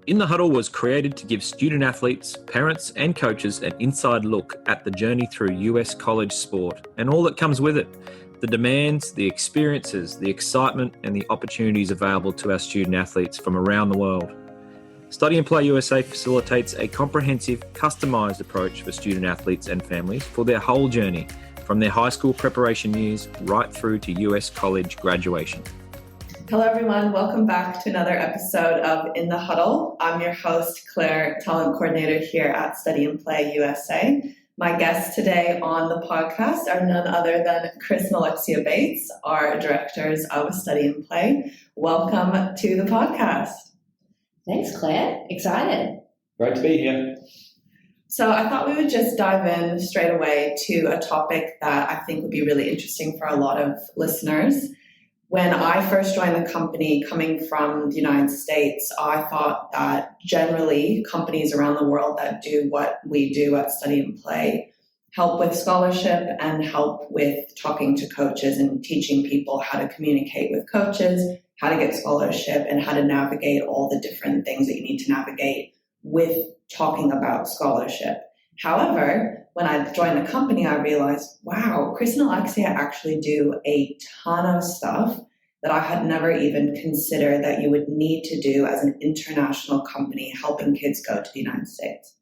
In the Huddle was created to give student athletes, parents and coaches an inside look at the journey through US college sport and all that comes with it. The demands, the experiences, the excitement and the opportunities available to our student athletes from around the world. Study and Play USA facilitates a comprehensive, customised approach for student athletes and families for their whole journey, from their high school preparation years right through to US college graduation. Hello everyone, welcome back to another episode of In the Huddle. I'm your host, Claire, talent coordinator here at Study and Play USA. My guests today on the podcast are none other than Chris and Alexia Bates, our directors of Study and Play. Welcome to the podcast. Thanks, Claire. Excited. Great to be here. So I thought we would just dive in straight away to a topic that I think would be really interesting for a lot of listeners. When I first joined the company coming from the United States, I thought that generally companies around the world that do what we do at Study and Play help with scholarship and help with talking to coaches and teaching people how to communicate with coaches, how to get scholarship, and how to navigate all the different things that you need to navigate with talking about scholarship. However, when I joined the company, I realized, wow, Chris and Alexia actually do a ton of stuff that I had never even considered that you would need to do as an international company helping kids go to the United States.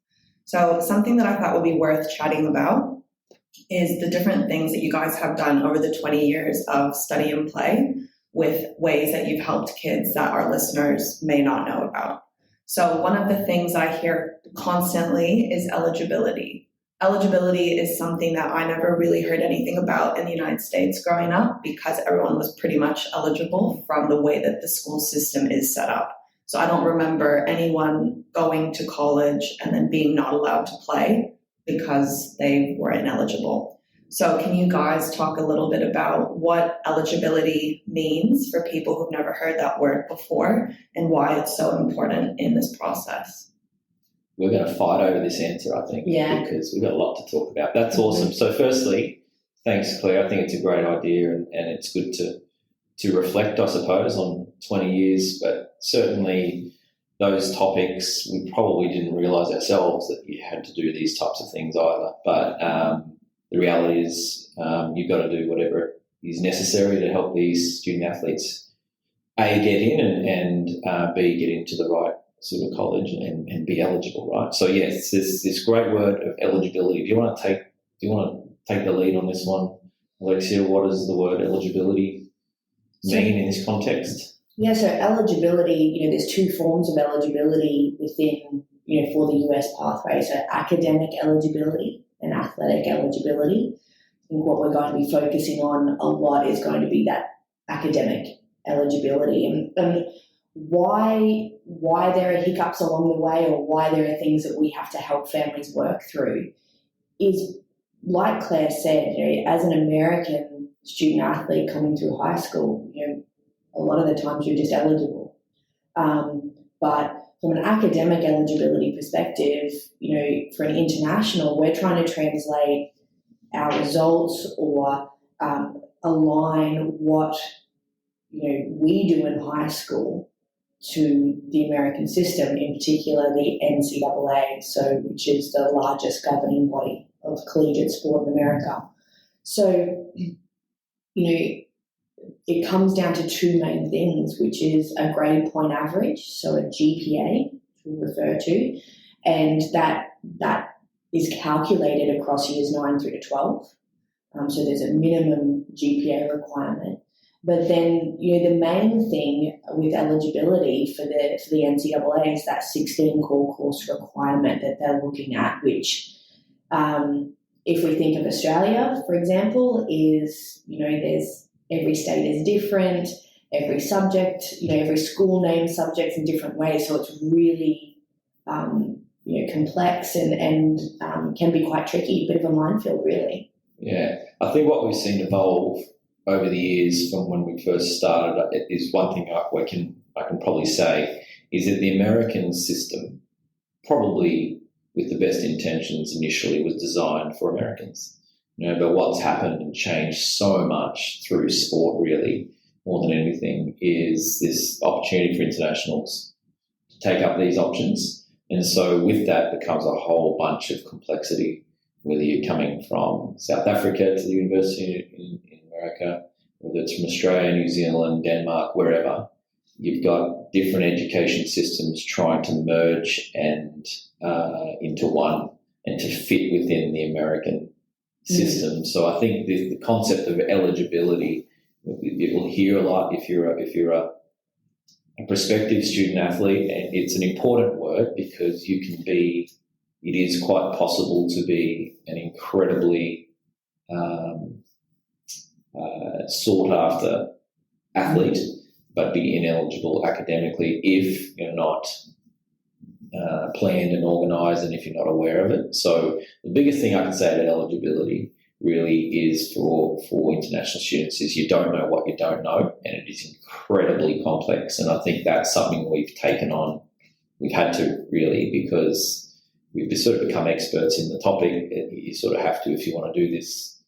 So something that I thought would be worth chatting about is the different things that you guys have done over the 20 years of Study and Play with ways that you've helped kids that our listeners may not know about. So one of the things I hear constantly is eligibility. Eligibility is something that I never really heard anything about in the United States growing up because everyone was pretty much eligible from the way that the school system is set up. So I don't remember anyone going to college and then being not allowed to play because they were ineligible. So can you guys talk a little bit about what eligibility means for people who've never heard that word before and why it's so important in this process? We're going to fight over this answer, I think, because we've got a lot to talk about. That's awesome. So firstly, thanks, Claire. I think it's a great idea and it's good to reflect, I suppose, on 20 years. But certainly those topics, we probably didn't realise ourselves that you had to do these types of things either. But the reality is you've got to do whatever is necessary to help these student athletes, A, get in and B, get into the right sort of college and be eligible, right? So yes, there's this great word of eligibility. Do you want to take the lead on this one, Alexia? What does the word eligibility mean in this context? Yeah, so eligibility, there's two forms of eligibility within, for the US pathway. So academic eligibility and athletic eligibility. I think what we're going to be focusing on a lot is going to be that academic eligibility and why there are hiccups along the way or why there are things that we have to help families work through is, like Claire said, as an American student athlete coming through high school, a lot of the times you're just eligible. But from an academic eligibility perspective, for an international, we're trying to translate our results or align what, we do in high school to the American system, in particular the NCAA, which is the largest governing body of collegiate sport in America. So, it comes down to two main things, which is a grade point average, so a GPA, which we'll refer to, and that is calculated across years 9 through to 12. So there's a minimum GPA requirement. But then, the main thing with eligibility for the NCAA is that 16 core course requirement that they're looking at, which, if we think of Australia, for example, is, there's every state is different, every subject, every school names subjects in different ways. So it's really, complex and can be quite tricky, a bit of a minefield, really. Yeah, I think what we've seen evolve over the years from when we first started is one thing I can probably say is that the American system, probably with the best intentions initially, was designed for Americans. But what's happened and changed so much through sport, really, more than anything, is this opportunity for internationals take up these options. And so with that becomes a whole bunch of complexity, whether you're coming from South Africa to the university in America, whether it's from Australia, New Zealand, Denmark, wherever. You've got different education systems trying to merge and into one and to fit within the American system. So I think the concept of eligibility, you will hear a lot if you're a prospective student athlete, and it's an important word because it is quite possible to be an incredibly sought after athlete, but be ineligible academically if you're not planned and organised and if you're not aware of it. So the biggest thing I can say about eligibility really is for international students is you don't know what you don't know, and it is incredibly complex. And I think that's something we've taken on. We've had to really, because we've sort of become experts in the topic. You sort of have to if you want to do this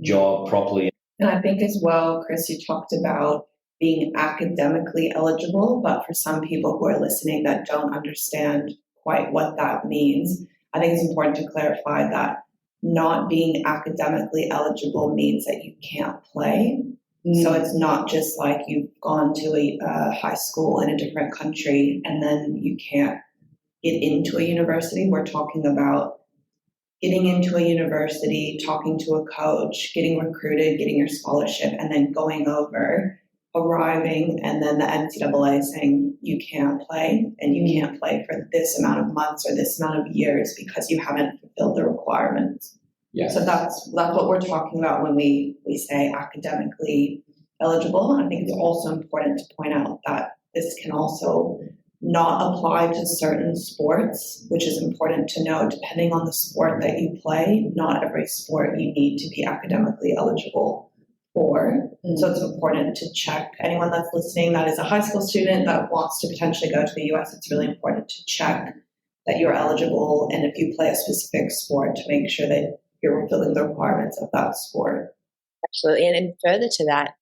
job properly. And I think as well, Chris, you talked about being academically eligible, but for some people who are listening that don't understand quite what that means, I think it's important to clarify that not being academically eligible means that you can't play. So it's not just like you've gone to a high school in a different country and then you can't get into a university. We're talking about getting into a university, talking to a coach, getting recruited, getting your scholarship, and then going over, arriving, and then the NCAA saying you can't play, and you can't play for this amount of months or this amount of years because you haven't fulfilled the requirements. Yeah. So that's what we're talking about when we say academically eligible. I think it's also important to point out that this can also not apply to certain sports, which is important to know. Depending on the sport that you play, not every sport you need to be academically eligible for. So it's important to check. Anyone that's listening that is a high school student that wants to potentially go to the US, it's really important to check that you're eligible, and if you play a specific sport, to make sure that you're fulfilling the requirements of that sport. Absolutely. And further to that,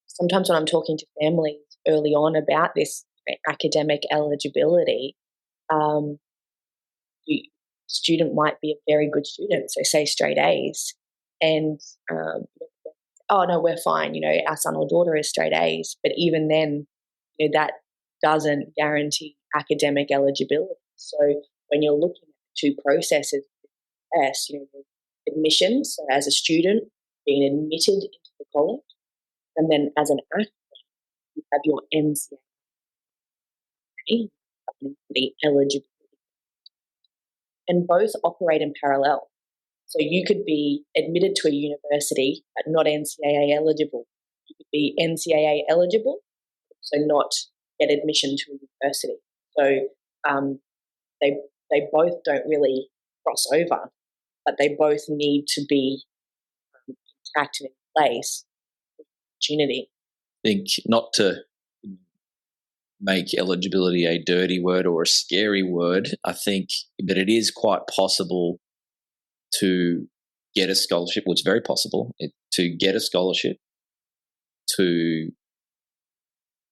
sometimes when I'm talking to families early on about this academic eligibility, student might be a very good student, so say straight A's, and oh no, we're fine, our son or daughter is straight A's, but even then, that doesn't guarantee academic eligibility. So when you're looking at the two processes, admissions, so as a student being admitted into the college, and then as an athlete, you have your NCAA, the eligibility. And both operate in parallel. So you could be admitted to a university but not NCAA eligible. You could be NCAA eligible, so not get admission to a university. So they both don't really cross over, but they both need to be intact and in place for opportunity. I think not to make eligibility a dirty word or a scary word, I think that it is quite possible to get a scholarship. Well, it's very possible to get a scholarship, to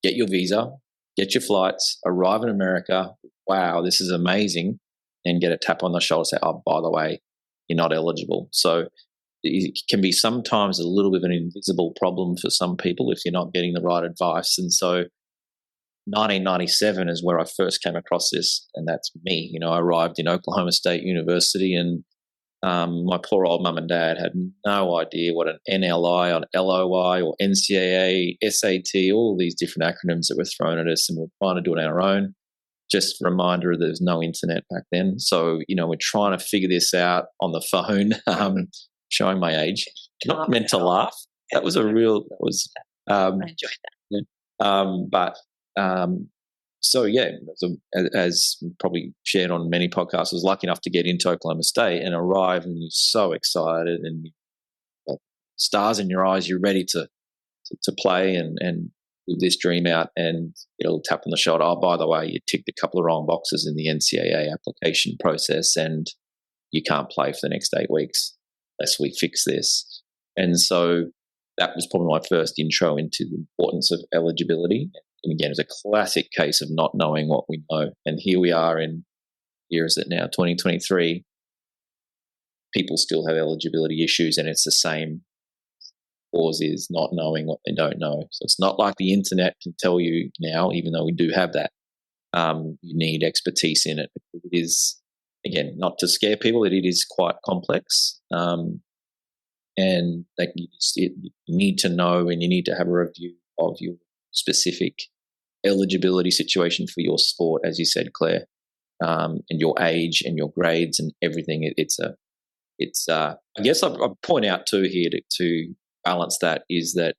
get your visa, get your flights, arrive in America, wow, this is amazing, and get a tap on the shoulder and say, oh, by the way, you're not eligible. So it can be sometimes a little bit of an invisible problem for some people if you're not getting the right advice. And so 1997 is where I first came across this, and that's me. I arrived in Oklahoma State University, and my poor old mum and dad had no idea what an NLI, or LOI, or NCAA, SAT, all these different acronyms that were thrown at us, and we're trying to do it on our own. Just a reminder, there's no internet back then. So, we're trying to figure this out on the phone, showing my age. Not meant to laugh. I enjoyed that. So yeah, as probably shared on many podcasts, I was lucky enough to get into Oklahoma State and arrive, and you're so excited and stars in your eyes. You're ready to play and live this dream out, and it'll tap on the shoulder. Oh, by the way, you ticked a couple of wrong boxes in the NCAA application process, and you can't play for the next 8 weeks unless we fix this. And so that was probably my first intro into the importance of eligibility. and again, it's a classic case of not knowing what we know. And here we are here is it now, 2023, people still have eligibility issues, and it's the same cause is not knowing what they don't know. So it's not like the internet can tell you now, even though we do have that. You need expertise in it. It is, again, not to scare people, it is quite complex. And like you need to know, and you need to have a review of your specific eligibility situation for your sport, as you said, Claire, and your age and your grades and everything. I guess I'd point out too here to balance that is that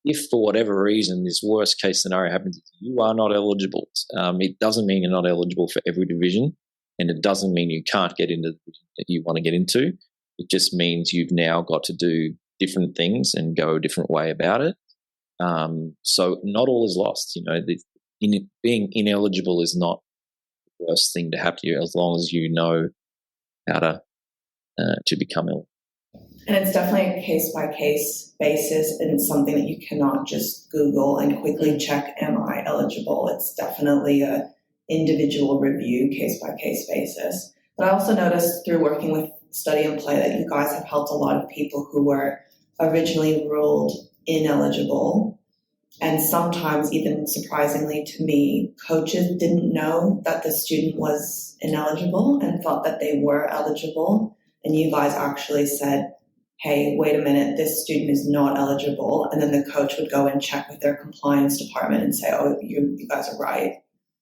if for whatever reason this worst case scenario happens, you are not eligible. It doesn't mean you're not eligible for every division, and it doesn't mean you can't get into the division that you want to get into. It just means you've now got to do different things and go a different way about it. So not all is lost. Being ineligible is not the worst thing to happen to you, as long as you know how to become eligible. And it's definitely a case-by-case basis, and something that you cannot just Google and quickly check, am I eligible? It's definitely a individual review, case-by-case basis. But I also noticed through working with Study and Play that you guys have helped a lot of people who were originally ruled ineligible. And sometimes, even surprisingly to me, coaches didn't know that the student was ineligible and thought that they were eligible. And you guys actually said, hey, wait a minute, this student is not eligible. And then the coach would go and check with their compliance department and say, oh, you guys are right.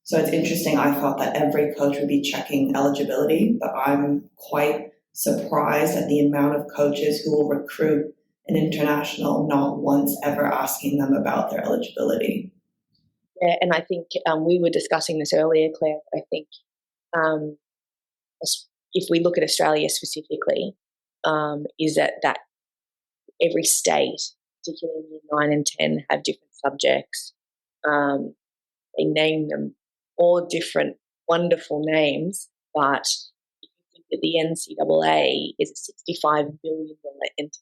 So it's interesting. I thought that every coach would be checking eligibility, but I'm quite surprised at the amount of coaches who will recruit an international not once ever asking them about their eligibility. Yeah, and I think we were discussing this earlier, Claire. I think if we look at Australia specifically, is that every state, particularly in Year 9 and 10, have different subjects. They name them all different wonderful names, but if you think that the NCAA is a $65 billion entity,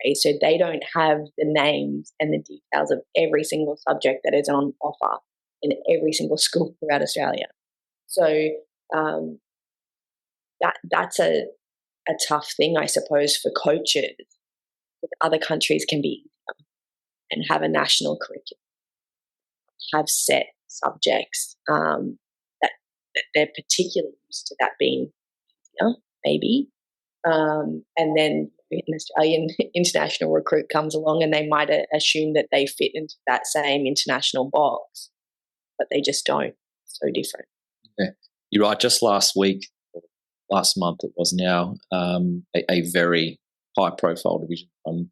okay, so they don't have the names and the details of every single subject that is on offer in every single school throughout Australia. So that's a tough thing, I suppose, for coaches. But other countries can be easier and have a national curriculum, have set subjects that they're particularly used to that being easier, maybe. And then an Australian international recruit comes along and they might assume that they fit into that same international box, but they just don't. It's so different. Yeah. You're right. Just last month it was now, a very high-profile Division 1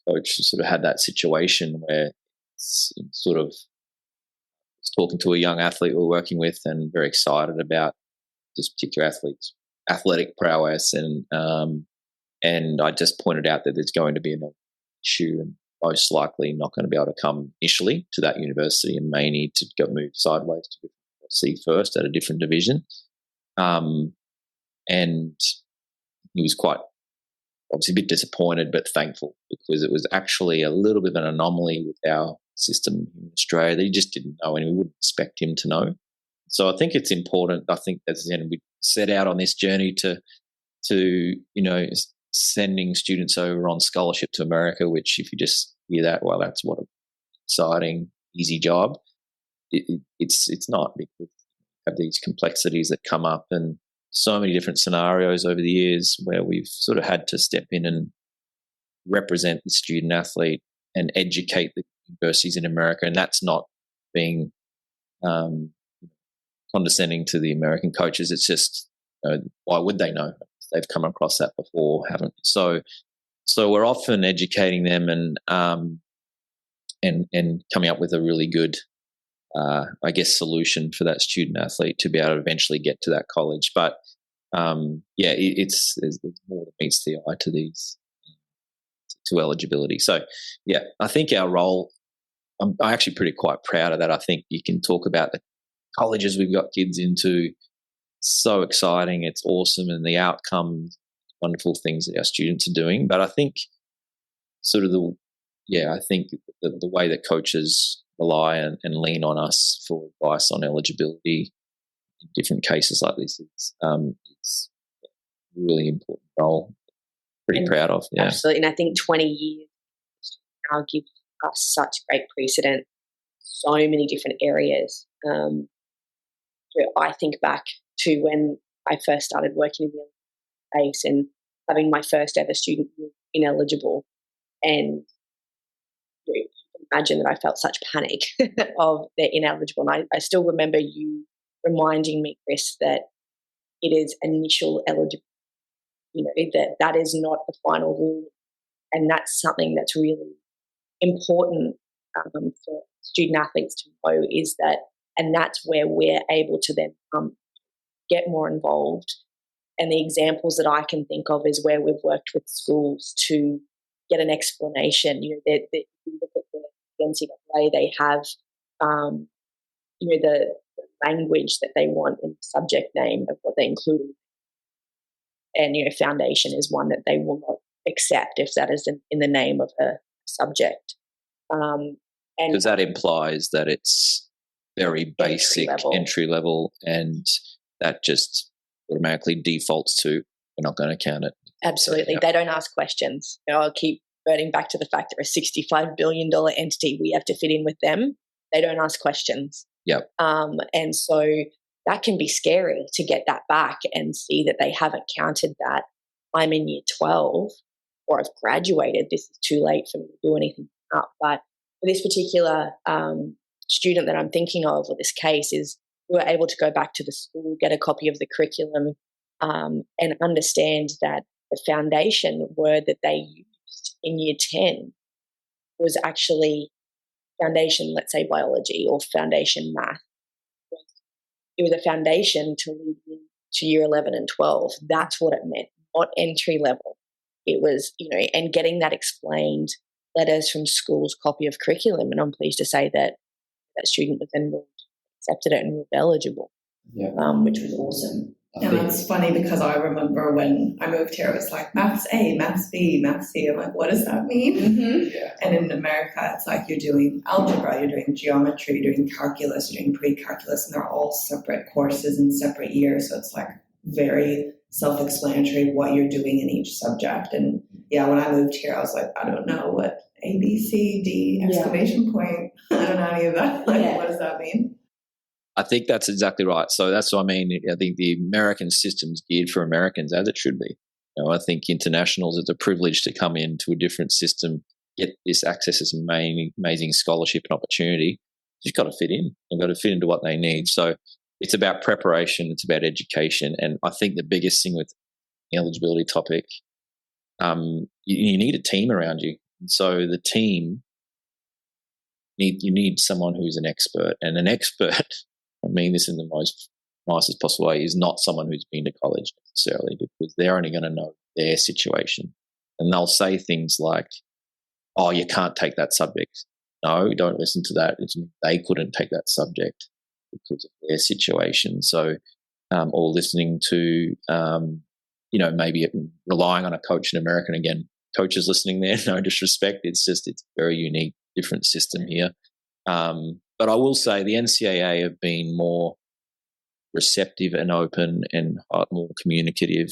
coach sort of had that situation where sort of was talking to a young athlete we're working with and very excited about this particular athlete's athletic prowess, and I just pointed out that there's going to be an issue and most likely not going to be able to come initially to that university and may need to go move sideways to see first at a different division. And he was quite obviously a bit disappointed but thankful, because it was actually a little bit of an anomaly with our system in Australia that he just didn't know, and we wouldn't expect him to know. So I think it's important. I think as we set out on this journey to sending students over on scholarship to America, which if you just hear that, well, that's what an exciting, easy job. It's not, because you have these complexities that come up and so many different scenarios over the years where we've sort of had to step in and represent the student athlete and educate the universities in America. And that's not being condescending to the American coaches. It's just, why would they know? They've come across that before, haven't they? So we're often educating them and coming up with a really good, solution for that student athlete to be able to eventually get to that college. But there's more that meets the eye to eligibility. So I think our role, I'm actually quite proud of that. I think you can talk about the colleges we've got kids into. So exciting, it's awesome, and the outcomes, wonderful things that our students are doing. But I think the way that coaches rely and lean on us for advice on eligibility in different cases like this is a really important role. Pretty proud of. Yeah. Absolutely. And I think 20 years now gives us such great precedent, so many different areas. I think back to when I first started working in the space and having my first ever student ineligible, and you can imagine that I felt such panic of they're ineligible. And I still remember you reminding me, Chris, that it is initial eligibility, that is not the final rule. And that's something that's really important for student athletes to know, is that, and that's where we're able to then get more involved. And the examples that I can think of is where we've worked with schools to get an explanation. That if you look at the NCAA, they have, the language that they want in the subject name of what they include. And, foundation is one that they will not accept if that is in the name of a subject. And because that implies that it's very basic entry level, and that just automatically defaults to we're not going to count it. Absolutely. So, yeah. They don't ask questions. I'll keep reverting back to the fact they're a $65 billion entity. We have to fit in with them. They don't ask questions. Yep. And so that can be scary to get that back and see that they haven't counted that. I'm in year 12 or I've graduated. This is too late for me to do anything up. But for this particular student that I'm thinking of, or this case, is we were able to go back to the school, get a copy of the curriculum, and understand that the foundation word that they used in year 10 was actually foundation, let's say biology, or foundation math. It was a foundation to lead into year 11 and 12. That's what it meant, not entry level. It was, and getting that explained, letters from school's copy of curriculum. And I'm pleased to say that that student was enrolled, accepted it, and was eligible, which was awesome. And it's funny because I remember when I moved here, it was like maths A, maths B, maths C. I'm like, what does that mean? Mm-hmm. Yeah. And in America, it's like you're doing algebra, you're doing geometry, you're doing calculus, you're doing pre-calculus, and they're all separate courses in separate years. So it's like very self-explanatory what you're doing in each subject. And yeah, when I moved here, I was like, I don't know what A, B, C, D, exclamation point. I don't know any of that. Like, what does that mean? I think that's exactly right. So that's what I mean. I think the American system's geared for Americans, as it should be. I think internationals, it's a privilege to come into a different system, get this access to some amazing scholarship and opportunity. You've got to fit in. You've got to fit into what they need. So it's about preparation. It's about education. And I think the biggest thing with the eligibility topic, you need a team around you. And so the team, you need someone who's an expert. And an expert, I mean this in the most nicest possible way, is not someone who's been to college necessarily, because they're only going to know their situation. And they'll say things like, oh, you can't take that subject. No, don't listen to that. They couldn't take that subject because of their situation. So, or listening to, maybe relying on a coach in America. And again, coaches listening there, no disrespect. It's a very unique, different system here. But I will say the NCAA have been more receptive and open and more communicative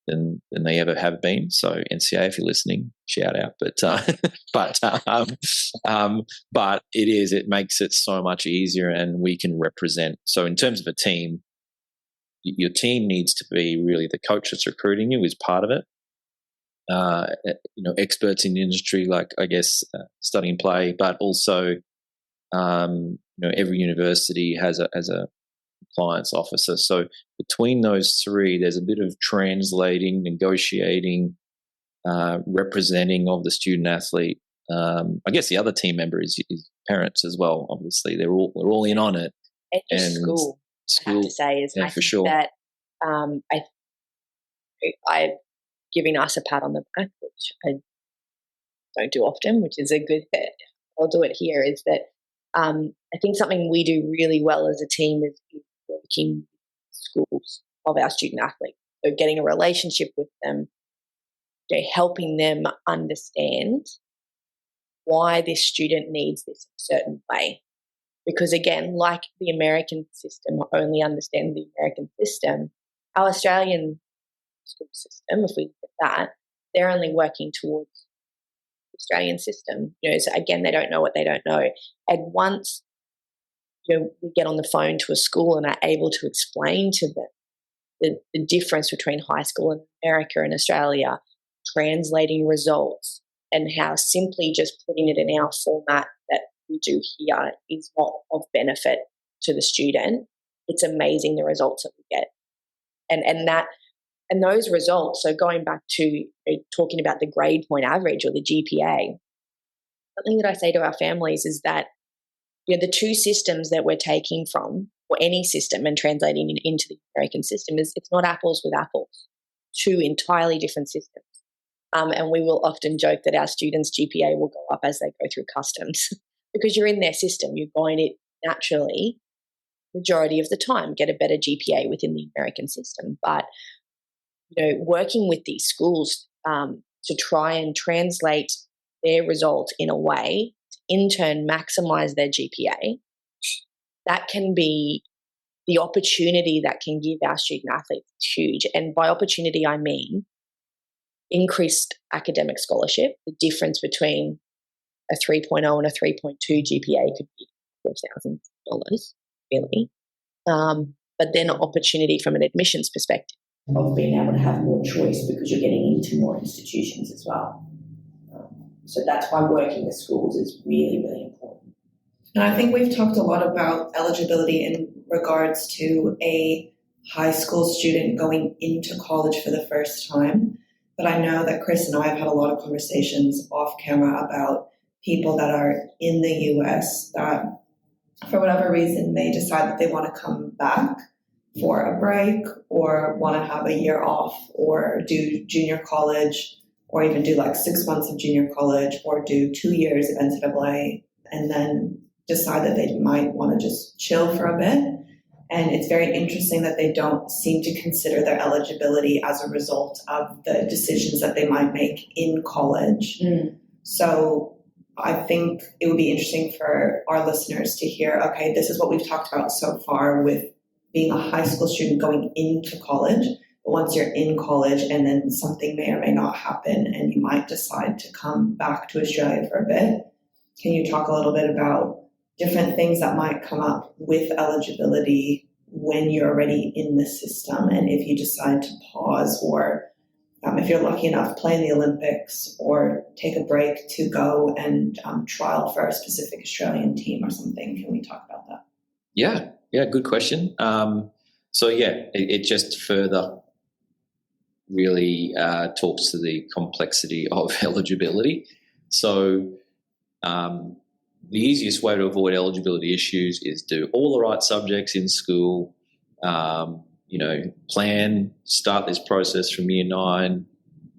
than they ever have been. So NCAA, if you're listening, shout out. But it makes it so much easier, and we can represent. So in terms of a team, your team needs to be really the coach that's recruiting you is part of it. Experts in the industry, like I guess study and play, but also every university has a compliance officer. So between those three, there's a bit of translating, negotiating, representing of the student athlete. I guess the other team member is parents as well. Obviously, we're all in on it. And school, I have to say, is I for think sure. that I've given us a pat on the back, which I don't do often, which is a good thing. I'll do it here. Is that I think something we do really well as a team is working schools of our student athletes. So getting a relationship with them, helping them understand why this student needs this certain way. Because again, like the American system only understands the American system, our Australian school system, if we look at that, they're only working towards the Australian system. So again, they don't know what they don't know. And once we get on the phone to a school and are able to explain to them the difference between high school in America and Australia, translating results, and how simply just putting it in our format that we do here is not of benefit to the student, it's amazing the results that we get. And those results, so going back to talking about the grade point average or the GPA, something that I say to our families is that the two systems that we're taking from, or any system, and translating it into the American system it's not apples with apples, two entirely different systems. And we will often joke that our students' GPA will go up as they go through customs because you're in their system. You're going to naturally, majority of the time, get a better GPA within the American system. But, working with these schools to try and translate their results in a way to in turn maximize their GPA, that can be the opportunity that can give our student athletes huge. And by opportunity, I mean increased academic scholarship. The difference between a 3.0 and a 3.2 GPA could be $4,000, really. But then an opportunity from an admissions perspective of being able to have more choice because you're getting into more institutions as well. So that's why working with schools is really, really important. And I think we've talked a lot about eligibility in regards to a high school student going into college for the first time. But I know that Chris and I have had a lot of conversations off camera about people that are in the US that, for whatever reason, may decide that they want to come back for a break or want to have a year off or do junior college or even do like 6 months of junior college or do 2 years of NCAA and then decide that they might want to just chill for a bit. And it's very interesting that they don't seem to consider their eligibility as a result of the decisions that they might make in college. So I think it would be interesting for our listeners to hear, okay, this is what we've talked about so far with being a high school student going into college. But once you're in college and then something may or may not happen and you might decide to come back to Australia for a bit, can you talk a little bit about different things that might come up with eligibility when you're already in the system and if you decide to pause or if you're lucky enough, play in the Olympics or take a break to go and trial for a specific Australian team or something? Can we talk about that? Yeah, good question. It just further really talks to the complexity of eligibility. So the easiest way to avoid eligibility issues is do all the right subjects in school, start this process from year 9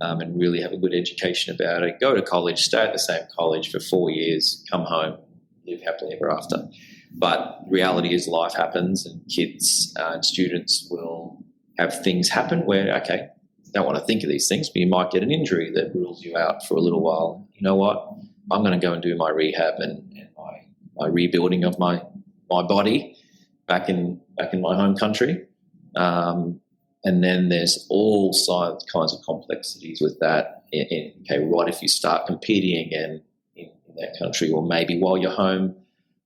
and really have a good education about it. Go to college, stay at the same college for 4 years, come home, live happily ever after. But the reality is life happens and kids and students will have things happen where, okay, you don't want to think of these things, but you might get an injury that rules you out for a little while. You know what? I'm going to go and do my rehab and my rebuilding of my body back in my home country. And then there's all kinds of complexities with that. What if you start competing again in that country, or maybe while you're home,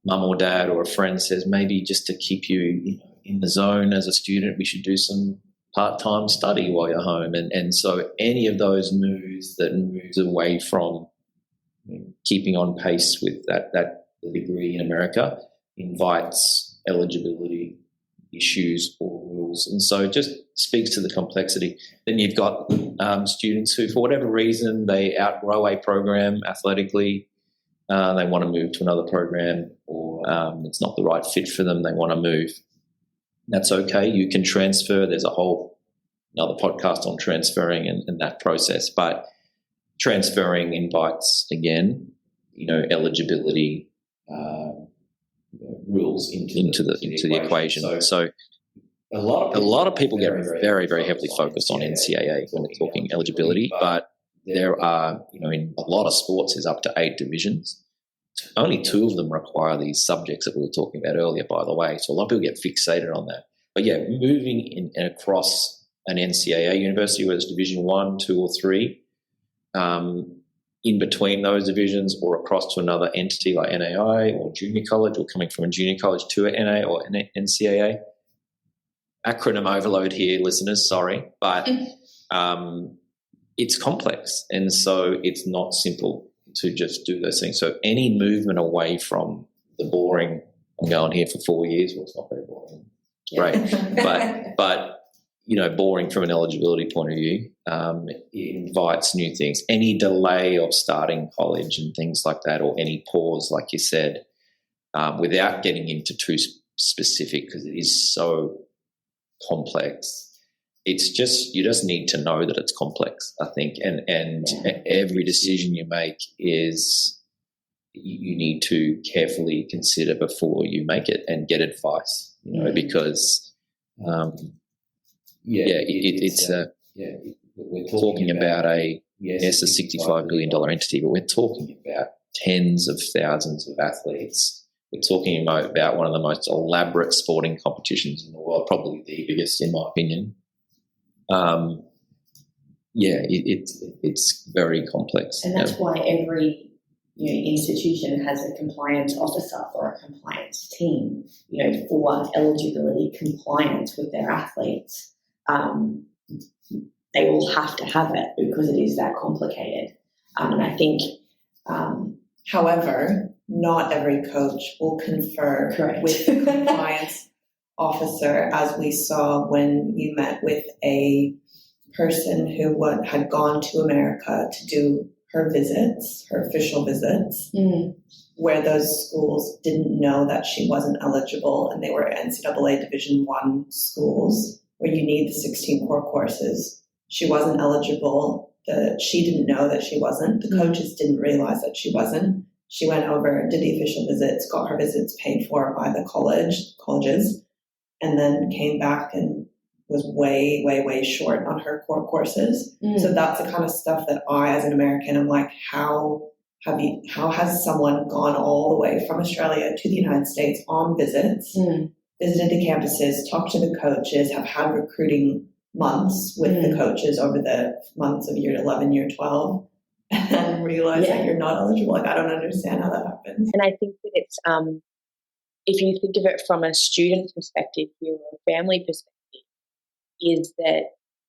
mum or dad or a friend says maybe just to keep you in the zone as a student, we should do some part-time study while you're home. And so any of those moves away from keeping on pace with that degree in America invites eligibility issues or rules. And so it just speaks to the complexity. Then you've got students who, for whatever reason, they outgrow a program athletically. They want to move to another program, or it's not the right fit for them. They want to move. That's okay. You can transfer. There's another podcast on transferring and that process. But transferring invites, again, eligibility rules into the equation. So a lot of people get very, very heavily focused on NCAA when we're talking eligibility, but there are, in a lot of sports, there's up to 8 divisions. Only 2 of them require these subjects that we were talking about earlier, by the way. So a lot of people get fixated on that. But yeah, moving in across an NCAA university, whether it's Division 1, 2, or 3, in between those divisions or across to another entity like NAI or junior college, or coming from a junior college to an NA or NCAA. Acronym overload here, listeners, sorry, but it's complex, and so it's not simple to just do those things. So any movement away from the boring, I'm going here for 4 years, well, it's not very boring, right? but boring from an eligibility point of view, it invites new things. Any delay of starting college and things like that, or any pause, like you said, without getting into too specific, because it is so complex. It's just, you just need to know that it's complex, I think, and every decision you make is you need to carefully consider before you make it and get advice, because we're talking about a $65 billion entity, but we're talking about tens of thousands of athletes. We're talking about one of the most elaborate sporting competitions in the world, probably the biggest, in my opinion. It's very complex, and that's why every institution has a compliance officer or a compliance team, for eligibility compliance with their athletes. They will have to have it because it is that complicated. And I think, however, not every coach will confer with the compliance officer, as we saw when you met with a person who had gone to America to do her visits, her official visits, where those schools didn't know that she wasn't eligible, and they were NCAA Division I schools where you need the 16 core courses. She wasn't eligible. She didn't know that she wasn't. The coaches didn't realize that she wasn't. She went over, did the official visits, got her visits paid for by the colleges, and then came back and was way, way, way short on her core courses. So that's the kind of stuff that I, as an American, am like, how has someone gone all the way from Australia to the United States on visits, visited the campuses, talked to the coaches, have had recruiting months with the coaches over the months of year 11, year 12, and realize that you're not eligible? Like, I don't understand how that happens. And I think that it's, if you think of it from a student perspective here or a family perspective, is that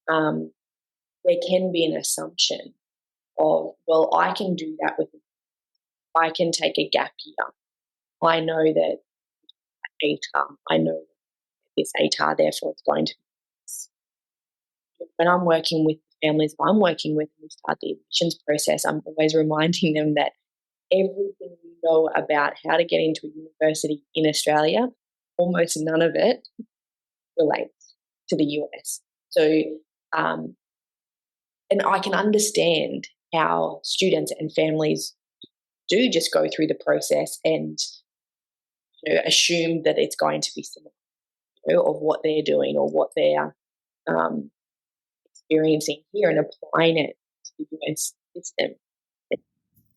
there can be an assumption of, well, I can do that with, I can take a gap year. I know that ATAR, I know this ATAR, therefore it's going to be this. When I'm working with families I'm working with, and we start the admissions process, I'm always reminding them that everything we know about how to get into a university in Australia, almost none of it relates to the US. So, and I can understand how students and families do just go through the process and assume that it's going to be similar, of what they're doing or what they're experiencing here, and applying it to the US system.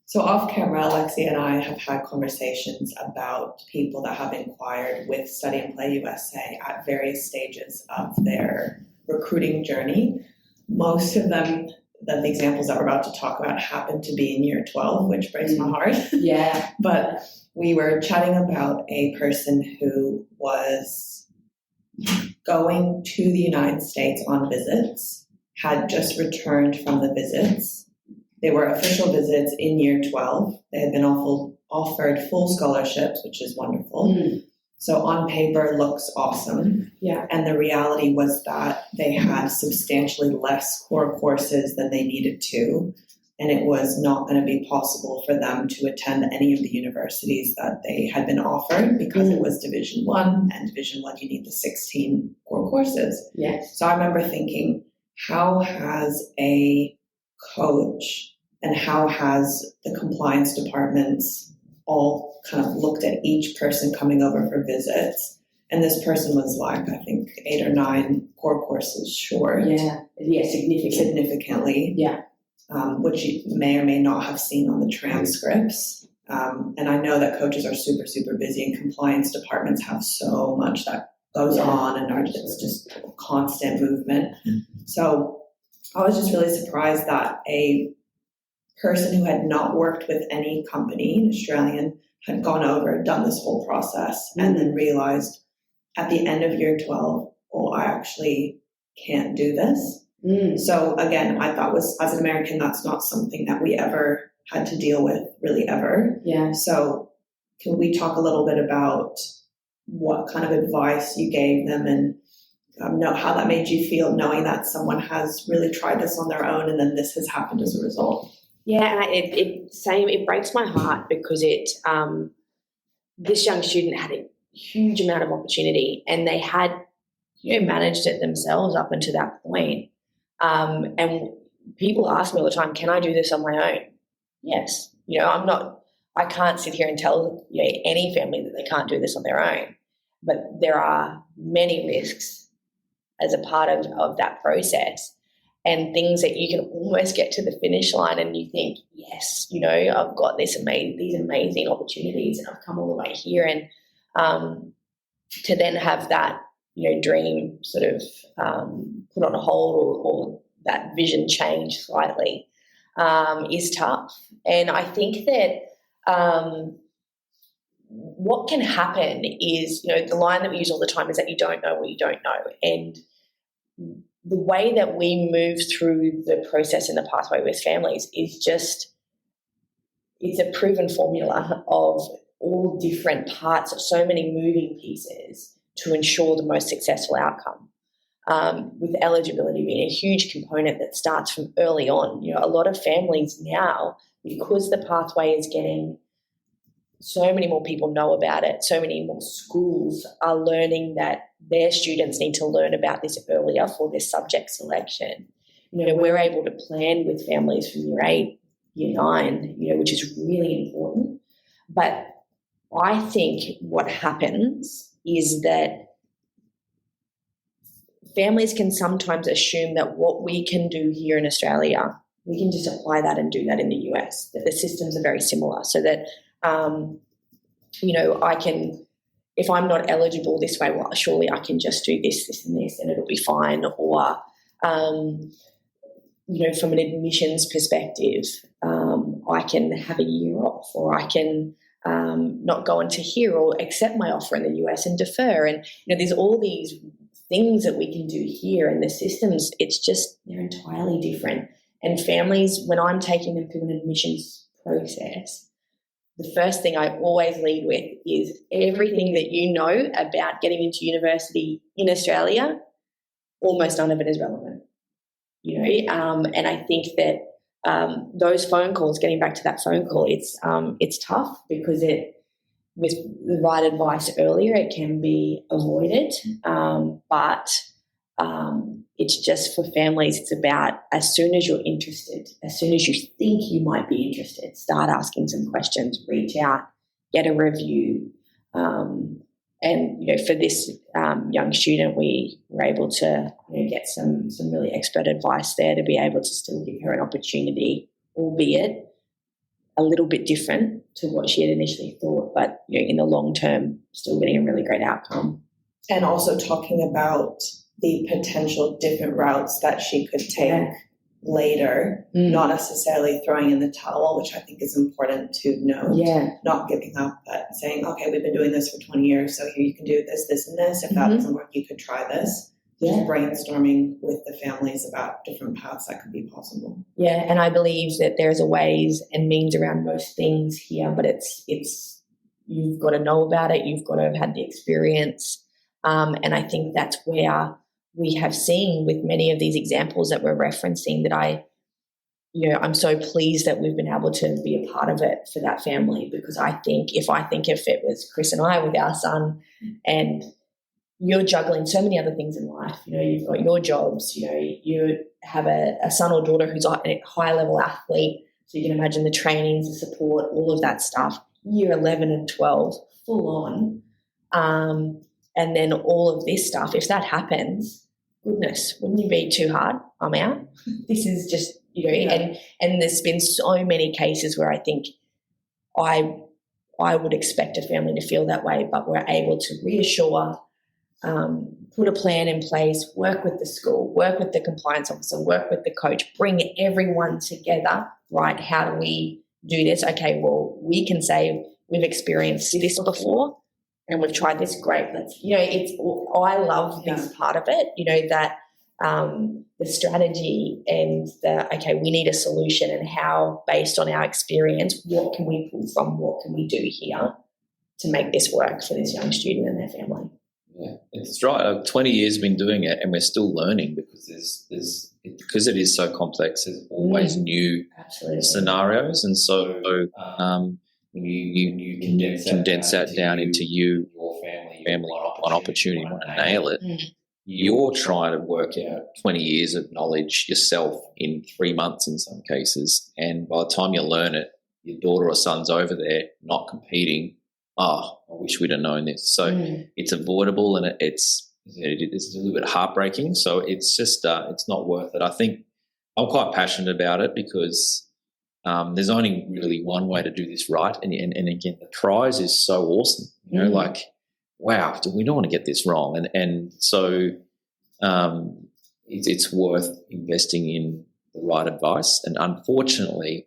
So off camera, Alexia and I have had conversations about people that have inquired with Study and Play USA at various stages of their recruiting journey. Most of them, the examples that we're about to talk about, happen to be in year 12, which breaks my heart. Yeah. But we were chatting about a person who was going to the United States on visits, had just returned from the visits. They were official visits in year 12. They had been offered full scholarships, which is wonderful. So on paper, looks awesome. Yeah. And the reality was that they had substantially less core courses than they needed to. And it was not going to be possible for them to attend any of the universities that they had been offered, because it was Division I, and Division I, you need the 16 core courses. Yes. So I remember thinking, how has a coach and how has the compliance departments all kind of looked at each person coming over for visits? And this person was like, I think 8 or 9 core courses short. Yeah, significantly. Significantly. Yeah. which you may or may not have seen on the transcripts. And I know that coaches are super, super busy, and compliance departments have so much that goes on, and it's just constant movement. So I was just really surprised that a person who had not worked with any company, an Australian, had gone over, done this whole process, and then realized at the end of year 12, oh, I actually can't do this. So again, I thought as an American, that's not something that we ever had to deal with, really ever. Yeah. So can we talk a little bit about what kind of advice you gave them, and know how that made you feel, knowing that someone has really tried this on their own and then this has happened as a result? Yeah, it breaks my heart, because this young student had a huge amount of opportunity, and they had managed it themselves up until that point. And people ask me all the time, can I do this on my own? Yes. I can't sit here and tell any family that they can't do this on their own, but there are many risks as a part of that process, and things that you can almost get to the finish line and you think, yes, I've got these amazing opportunities, and I've come all the way here. And to then have that dream sort of put on hold, or that vision change slightly is tough. And I think that what can happen is, the line that we use all the time is that you don't know what you don't know. And the way that we move through the process in the pathway with families is it's a proven formula of all different parts of so many moving pieces to ensure the most successful outcome. With eligibility being a huge component that starts from early on. A lot of families now, because the pathway is getting so many more people know about it, so many more schools are learning that their students need to learn about this earlier for their subject selection. We're able to plan with families from year 8, year 9, which is really important. But I think what happens is that families can sometimes assume that what we can do here in Australia, we can just apply that and do that in the US, that the systems are very similar, so that, I can, if I'm not eligible this way, well, surely I can just do this, this, and this, and it'll be fine. Or, from an admissions perspective, I can have a year off, or I can not go into here, or accept my offer in the US and defer. And, there's all these things that we can do here, and the systems, they're entirely different. And families, when I'm taking them through an admissions process, the first thing I always lead with is everything that you know about getting into university in Australia, almost none of it is relevant. And I think that those phone calls, getting back to that phone call, it's tough, because with the right advice earlier, it can be avoided. But it's just for families, it's about, as soon as you're interested, as soon as you think you might be interested, start asking some questions, reach out, get a review. And, for this young student, we were able to get some really expert advice there to be able to still give her an opportunity, albeit a little bit different to what she had initially thought, but in the long term, still getting a really great outcome. And also talking about the potential different routes that she could take later, not necessarily throwing in the towel, which I think is important to note. Not giving up, but saying, okay, we've been doing this for 20 years, so here you can do this, this, and this. If that doesn't work, you could try this. Just brainstorming with the families about different paths that could be possible. Yeah, and I believe that there's a ways and means around most things here, but it's you've got to know about it, you've got to have had the experience, and I think that's where we have seen with many of these examples that we're referencing that I'm so pleased that we've been able to be a part of it for that family, because I think if it was Chris and I with our son, and you're juggling so many other things in life, you've got your jobs, you have a son or daughter who's a high level athlete, so you can imagine the trainings, the support, all of that stuff, year 11 and 12, full on. And then all of this stuff, if that happens, goodness, wouldn't it be too hard? I'm out. This is just, and there's been so many cases where I think I would expect a family to feel that way, but we're able to reassure, put a plan in place, work with the school, work with the compliance officer, work with the coach, bring everyone together, right? How do we do this? Okay, well, we can say we've experienced this before and we've tried this. Great. I love this part of it, that the strategy and we need a solution, and how, based on our experience, what can we pull from, what can we do here to make this work for this young student and their family. Yeah, it's right. 20 years been doing it, and we're still learning because because it is so complex. There's always new scenarios, and so you condense that down into you, your family, one opportunity, want to nail it. You're trying to work out 20 years of knowledge yourself in 3 months in some cases, and by the time you learn it, your daughter or son's over there not competing. I wish we'd have known this. So it's avoidable, and it's a little bit heartbreaking. So it's just it's not worth it. I think I'm quite passionate about it because there's only really one way to do this right. And again, the prize is so awesome. Wow, we don't want to get this wrong. And so it's worth investing in the right advice. And unfortunately,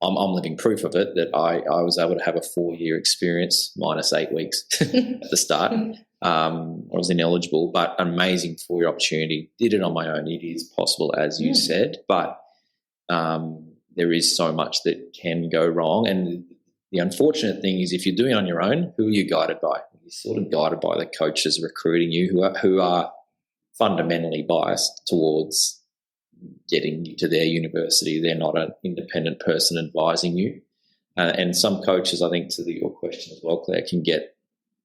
I'm living proof of it, that I was able to have a 4-year experience minus 8 weeks at the start. I was ineligible, but amazing 4-year opportunity. Did it on my own. It is possible, as you said, but there is so much that can go wrong. And the unfortunate thing is, if you're doing it on your own, who are you guided by? You're sort of guided by the coaches recruiting you who are fundamentally biased towards getting you to their university. They're not an independent person advising you. And some coaches, I think, to your question as well, Claire, can get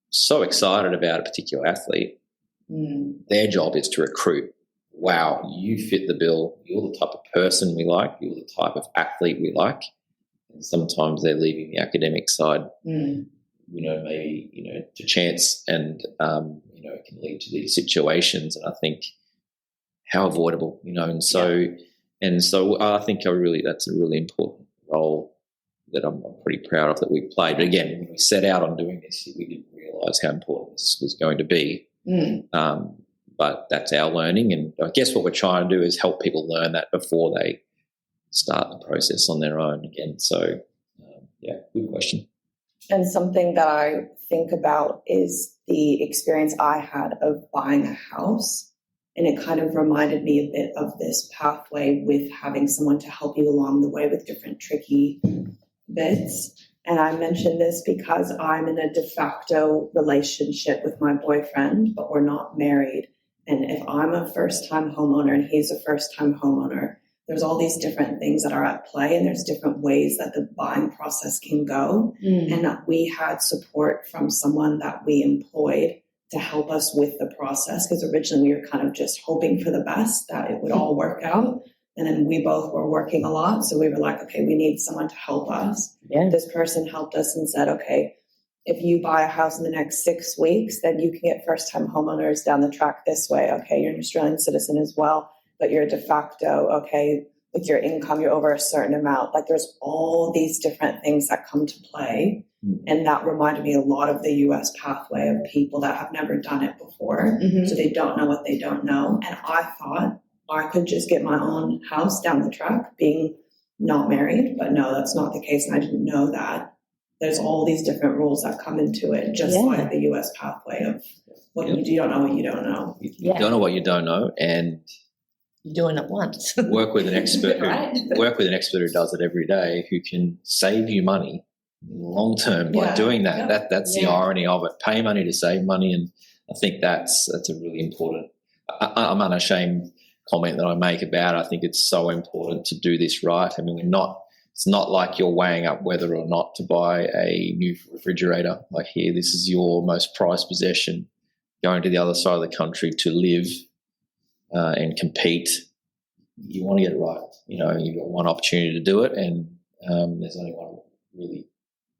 so excited about a particular athlete. Their job is to recruit. Wow, you fit the bill. You're the type of person we like. You're the type of athlete we like. And sometimes they're leaving the academic side, maybe, to chance, and, it can lead to these situations. And I think how avoidable, and so I think that's a really important role that I'm pretty proud of that we played. But again, when we set out on doing this, we didn't realise how important this was going to be. But that's our learning, and I guess what we're trying to do is help people learn that before they start the process on their own again. So, good question. And something that I think about is the experience I had of buying a house. And it kind of reminded me a bit of this pathway with having someone to help you along the way with different tricky bits. And I mention this because I'm in a de facto relationship with my boyfriend, but we're not married. And if I'm a first-time homeowner and he's a first-time homeowner, there's all these different things that are at play, and there's different ways that the buying process can go. And we had support from someone that we employed to help us with the process, because originally we were kind of just hoping for the best, that it would all work out. And then we both were working a lot. So we were like, okay, we need someone to help us. Yeah. This person helped us and said, okay, if you buy a house in the next 6 weeks, then you can get first-time homeowners down the track this way. Okay, you're an Australian citizen as well, but you're de facto, okay, with your income, you're over a certain amount. Like, there's all these different things that come to play. And that reminded me a lot of the US pathway of people that have never done it before. So they don't know what they don't know. And I thought I could just get my own house down the track being not married, but no, that's not the case. And I didn't know that. There's all these different rules that come into it, just like the US pathway of what you don't know what you don't know. You don't know what you don't know, and you're doing it once. work with an expert who does it every day, who can save you money long term by doing that. That's the irony of it. Pay money to save money, and I think that's a really important. I'm unashamed comment that I make about it. I think it's so important to do this right. I mean, it's not like you're weighing up whether or not to buy a new refrigerator. Like, here, this is your most prized possession. Going to the other side of the country to live and compete, you want to get it right. You've got one opportunity to do it, and there's only one really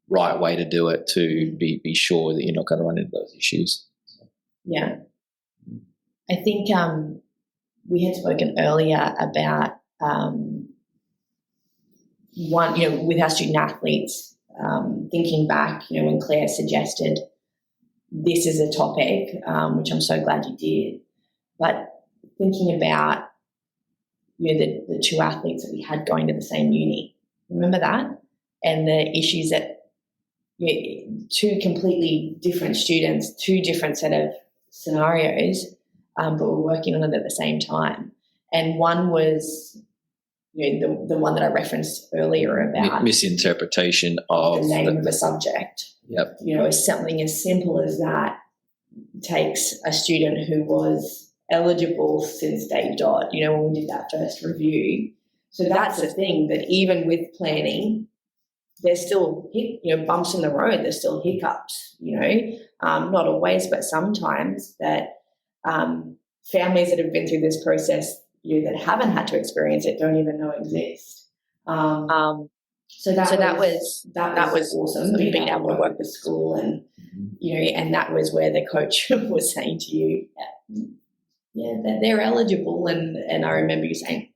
right way to do it, to be sure that you're not going to run into those issues. Yeah. I think we had spoken earlier about one, with our student athletes, thinking back, when Claire suggested this is a topic, which I'm so glad you did, but thinking about, the two athletes that we had going to the same uni, remember that? And the issues that two completely different students, two different set of scenarios, but we're working on it at the same time. And one was, the one that I referenced earlier about misinterpretation of the name of a subject. Yep. Something as simple as that takes a student who was eligible since day dot, when we did that first review. So that's the thing, that even with planning, there's still bumps in the road, there's still hiccups, not always, but sometimes, that families that have been through this process, that haven't had to experience it, don't even know exist. So that was awesome. Being able to work with school, and and that was where the coach was saying to you, that they're eligible, and I remember you saying,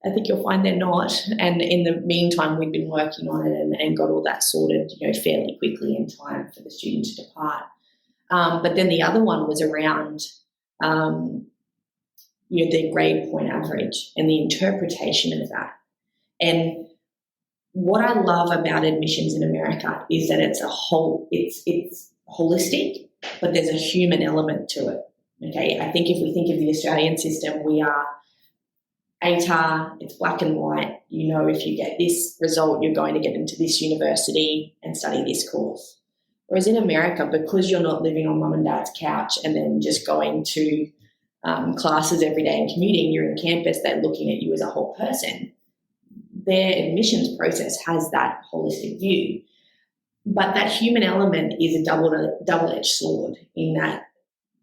I think you'll find they're not. And in the meantime, we'd been working on it and got all that sorted, fairly quickly in time for the student to depart. But then the other one was around, the grade point average and the interpretation of that. And what I love about admissions in America is that it's it's holistic, but there's a human element to it. Okay, I think if we think of the Australian system, we are ATAR, it's black and white. If you get this result, you're going to get into this university and study this course. Whereas in America, because you're not living on mum and dad's couch and then just going to classes every day and commuting, you're in campus, they're looking at you as a whole person. Their admissions process has that holistic view. But that human element is a double-edged sword in that,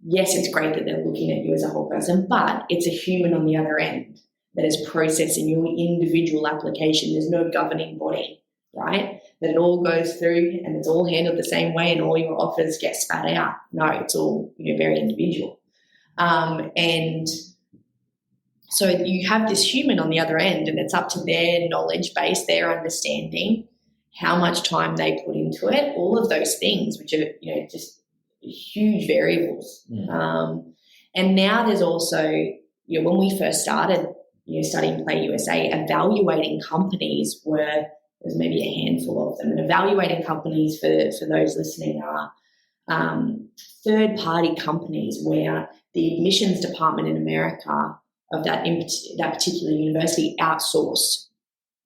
yes, it's great that they're looking at you as a whole person, but it's a human on the other end that is processing your individual application. There's no governing body, right? That it all goes through and it's all handled the same way and all your offers get spat out. No, it's all very individual. And so you have this human on the other end, and it's up to their knowledge base, their understanding, how much time they put into it, all of those things, which are, just huge variables. And now there's also, when we first started, studying Play USA, evaluating companies there's maybe a handful of them. And evaluating companies, for those listening, are third-party companies where the admissions department in America of that particular university outsource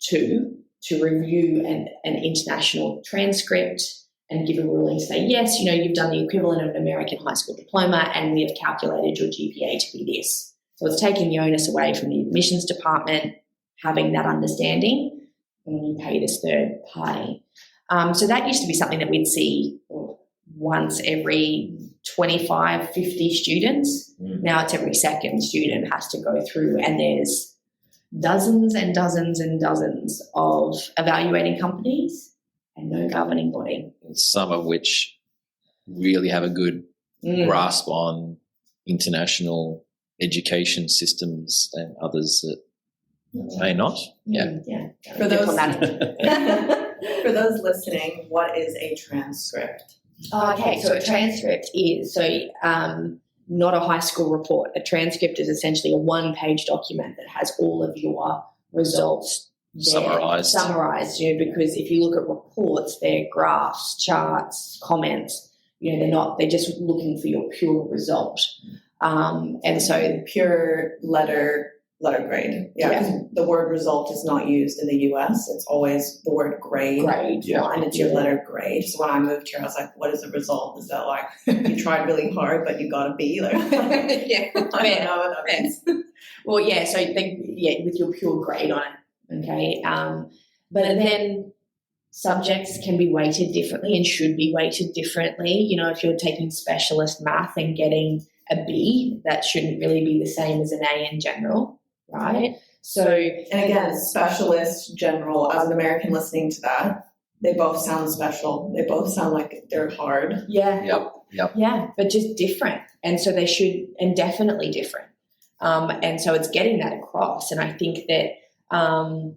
to review an international transcript and give a ruling, say, yes, you've done the equivalent of an American high school diploma and we have calculated your GPA to be this. So it's taking the onus away from the admissions department having that understanding when you pay this third party. So that used to be something that we'd see once every 25, 50 students. Now it's every second student has to go through, and there's dozens and dozens and dozens of evaluating companies and no governing body. Some of which really have a good grasp on international education systems, and others that may not. Yeah. For those listening, what is a transcript? Okay, so a transcript is not a high school report. A transcript is essentially a one-page document that has all of your results summarized. Because if you look at reports, they're graphs, charts, comments. They're just looking for your pure result. And so pure letter grade. Yeah. Because the word result is not used in the US. It's always the word grade. And it's your letter grade. So when I moved here, I was like, what is the result? Is that like you tried really hard, but you got a B? I don't know what that means. Well, yeah. So with your pure grade on it. Okay. But then subjects can be weighted differently and should be weighted differently. If you're taking specialist math and getting a B, that shouldn't really be the same as an A in general, right? So, and again, specialist, general, as an American listening to that, they both sound special. They both sound like they're hard. Yeah. Yep. Yeah, but just different. And so they should, and definitely different. And so it's getting that across. And I think that and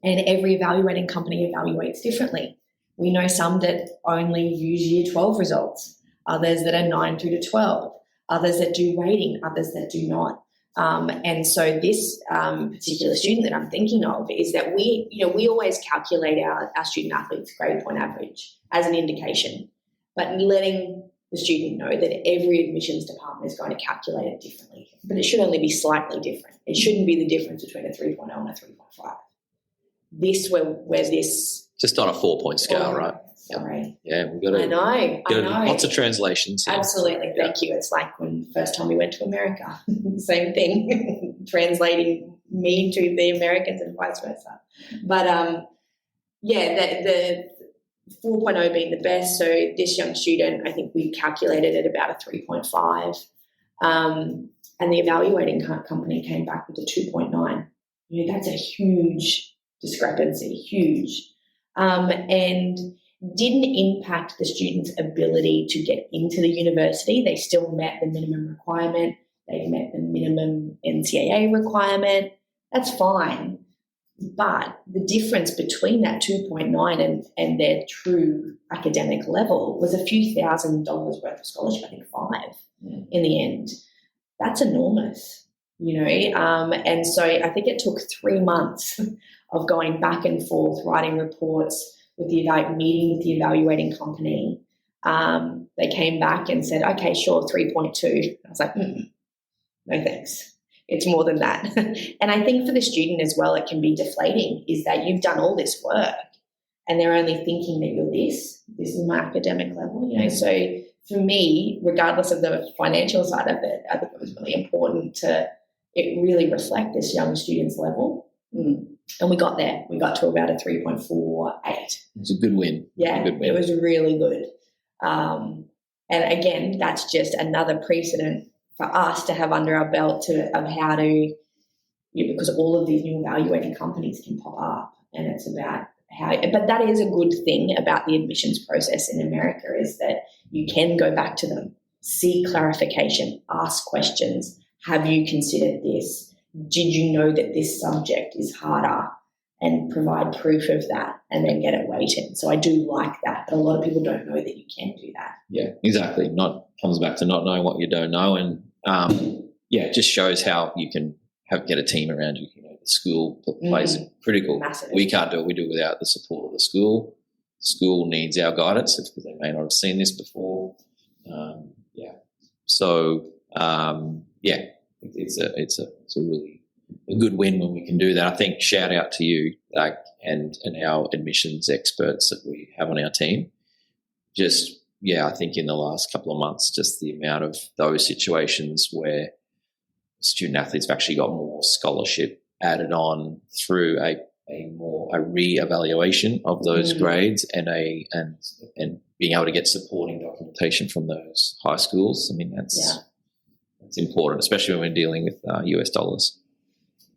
every evaluating company evaluates differently. We know some that only use year 12 results, others that are 9 through to 12, others that do rating, others that do not. And so this particular student that I'm thinking of is that we always calculate our student athletes' grade point average as an indication, but letting the student know that every admissions department is going to calculate it differently, but it should only be slightly different. It shouldn't be the difference between a 3.0 and a 3.5. Where's this? Just on a 4-point scale, right? Sorry. Yeah, we've got to. I know. Lots of translations. Yeah. Absolutely. Thank you. It's like when the first time we went to America. Same thing, translating me to the Americans and vice versa. But, the 4.0 being the best. So this young student, I think we calculated at about a 3.5. And the evaluating company came back with a 2.9. That's a huge discrepancy, huge. And didn't impact the student's ability to get into the university. They still met the minimum requirement. They met the minimum NCAA requirement. That's fine. But the difference between that 2.9 and their true academic level was a few $1,000s worth of scholarship, I think 5 in the end. That's enormous, and so I think it took 3 months of going back and forth, writing reports, with the meeting with the evaluating company. They came back and said, okay, sure, 3.2. I was like, no thanks. It's more than that. And I think for the student as well, it can be deflating, is that you've done all this work and they're only thinking that you're this is my academic level, So for me, regardless of the financial side of it, I think it was really important to it really reflect this young student's level. And we got there. We got to about a 3.48. It's a good win. Yeah, good win. It was really good. And again, that's just another precedent for us to have under our belt of how to, because all of these new evaluating companies can pop up, and it's about how. But that is a good thing about the admissions process in America, is that you can go back to them, seek clarification, ask questions. Have you considered this? Did you know that this subject is harder? And provide proof of that, and then get it weighted. So I do like that, but a lot of people don't know that you can do that. Yeah, exactly. Comes back to not knowing what you don't know, and it just shows how you can get a team around you. The school plays critical. Massive. We can't do what we do without the support of the school. The school needs our guidance because they may not have seen this before. It's a really a good win when we can do that. I think shout out to you and our admissions experts that we have on our team. I think in the last couple of months, just the amount of those situations where student athletes have actually got more scholarship added on through a re-evaluation of those grades and being able to get supporting documentation from those high schools. I mean, that's important, especially when we're dealing with US dollars.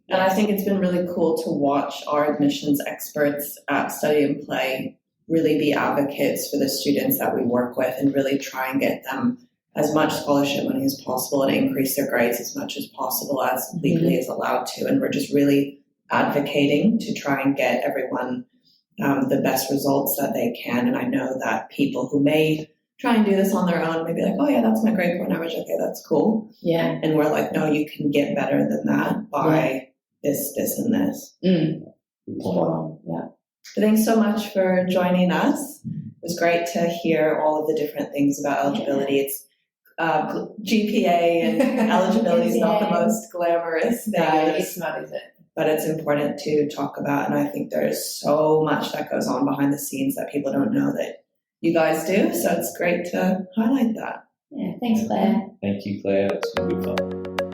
And I think it's been really cool to watch our admissions experts at Study and Play really be advocates for the students that we work with and really try and get them as much scholarship money as possible and increase their grades as much as possible as legally is allowed to. And we're just really advocating to try and get everyone the best results that they can. And I know that people who may try and do this on their own may be like, oh yeah, that's my grade point average. Okay, that's cool. Yeah. And we're like, no, you can get better than that by this, and this. Wow. Yeah. But thanks so much for joining us. It was great to hear all of the different things about eligibility. It's GPA and eligibility is not the most glamorous thing. No, it's not, is it? But it's important to talk about, and I think there's so much that goes on behind the scenes that people don't know that you guys do. So it's great to highlight that. Yeah, thanks, Claire. Thank you, Claire. It's been good fun.